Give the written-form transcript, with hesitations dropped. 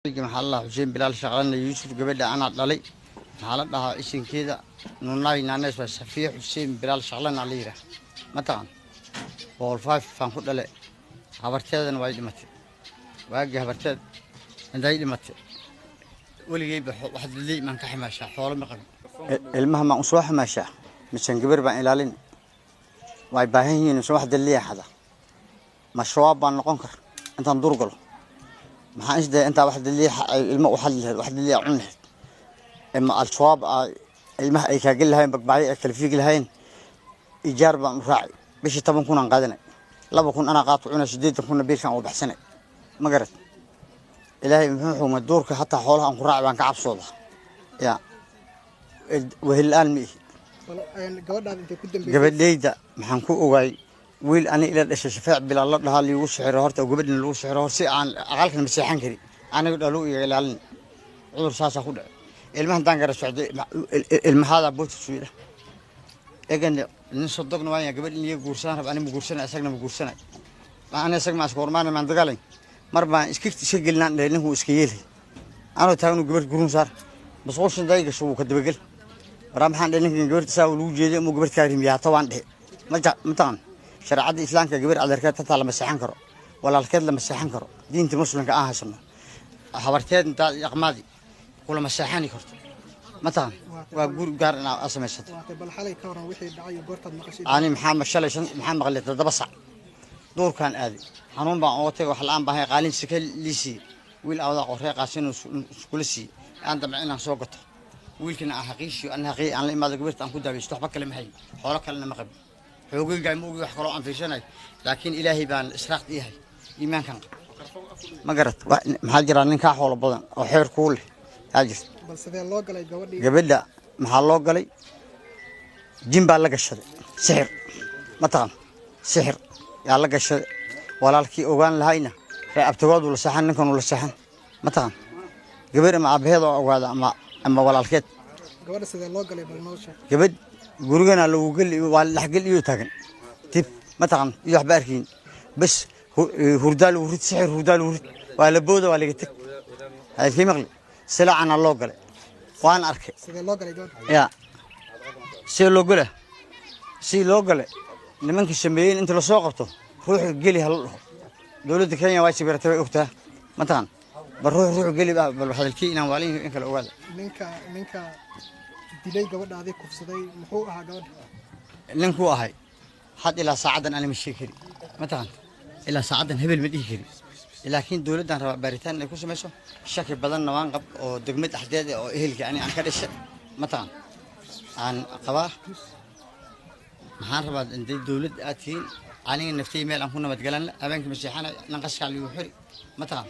maxaa la Xuseen Bilaal shaqadan Yuusuf gabadha ana dhalay maxaa la dhahaa isinkeeda nunay naanees waa Safiya Xuseen Bilaal shaqadan aliira ma taqaan bool 5 fan ku dhalay habarteedana way dhimatay waagi habarteed inday dhimatay waligay wax dilay man ka ximaasha xoolo ma qabo ilmaha ma soo ximaasha mishan gabar baan ilaalin way baahan yihiin soo wax dilay xada mashruuc baan noqon kar intaan durgalo maxaa isday inta wax dilay ilmo waxad leh wax dilay cun ama al-shabaab ilmaha ay ka gal lahayn bagbaay kala fiig lahayn ijaar baan raaci bishii 10 kun aan qaadanay 2 kun ana qaato cuna 8 kun biilkan oo baxsanay ma garad ilaahay muxuu ma doorka hatta xoolaha aan ku raaci baan ka cabsooda ya wehel mi gabadhaad intay ku dambeeyay gabadhayda maxaan ku ogaay wiil ani ila dhashay shafaac bilaal la dhahaa liigu sixiro horta gabadhina lagu sixiro si aan aqalkan ma seexan kari aniga dhalo iyo ilaalin cudur saasa ku dhacay ilmahan daan gara socday ilmahada boot suuda egan nin sodogna waan gabadhin iyo guursan rab ani ma guursanay asagna ma guursanay ma ana asag ma askormaan ma dagaalay mar baan iska gelnaan leeyahay uu iska yeelay ana taagnu gabadh gurun saar mas'uulshin dayga soo ka dabagal raamahan dhalin gabadh saa uu jeeday mu gabadh kaarim yaa tawaan dheh ma taqaan sharciyada islaamka gabadh adeerkeed ta la masaxan karo walaalkeed la masaxan karo diinta muslimka ah haysano habarteed inta aqmaadi kula masaxani karto ma taqaan waa guur gaar ah asamaysato bal xalay ka waran wixii dhacay goortaad maqashay ani maxamed shalay maxaa maqlay 7 sac doorkan aadi xanuun baan oo tagay wax la'aan baahay qaalin sikal liisi wiil awda qorey qaasin iskuulisi aan damcay inaan soo gato wiilkina ah xaqiishi aan xaqii aan la imaado gabadh aan ku daawaysto waxba kale ma hay xoolo kale ma qabo xoogayga ma ogi wax kale aan fiirsanay laakiin ilaahay baan israaq yahay iimaankan ma garat maxaa jira nin ka xoolo badan oo xeer ku leh ajis bal sidee loo galay gabadha maxaa loo galay jin baa la gashaday sixir ma taqaan sixir yaa la gashaday walaalkii ogaan lahayna abtagoodu la saxan ninkan la saxan ma taqaan gabadha ma abaheed oo ogaada ama walaalkeed gabadha sidee loo galay bal nolosha gabadh gurigana lagu gal waa la xgal iyo taagan tib ma taqaan iyo waxba arkin bas hurdaal wurid sixir hurdaal wurid waa la booda waa laga tag hay fi maqli silacana loo galay waan arkay sidee loo galay gabadha ya si loo galay nimanka sameeyeen inta la soo qabto ruux gali hal dawladda Kenya waa sibirtay way ogtaa ma taqaan bar ruux gali bal hadalkii inaan waalin in kala ogaada ninka dilay gabadhaadii kufsaday muxuu ahaa gabadha ninku ahay had ila saacadan ana ma sheekari ma taqaan ila saacadan hebel ma dhihi kari laakiin dawladdan raba baaritaan ay ku sameeyso shaki badan waan qab oo degmad axdeed oo ehelka ani aan ka dhashay ma taqaan aan qabaa maxaan rabaa in dawlad aadtiin aniga naftay meel aan ku nabad galan habeenkii ma seexanay naqashka liigu xiri ma taqaan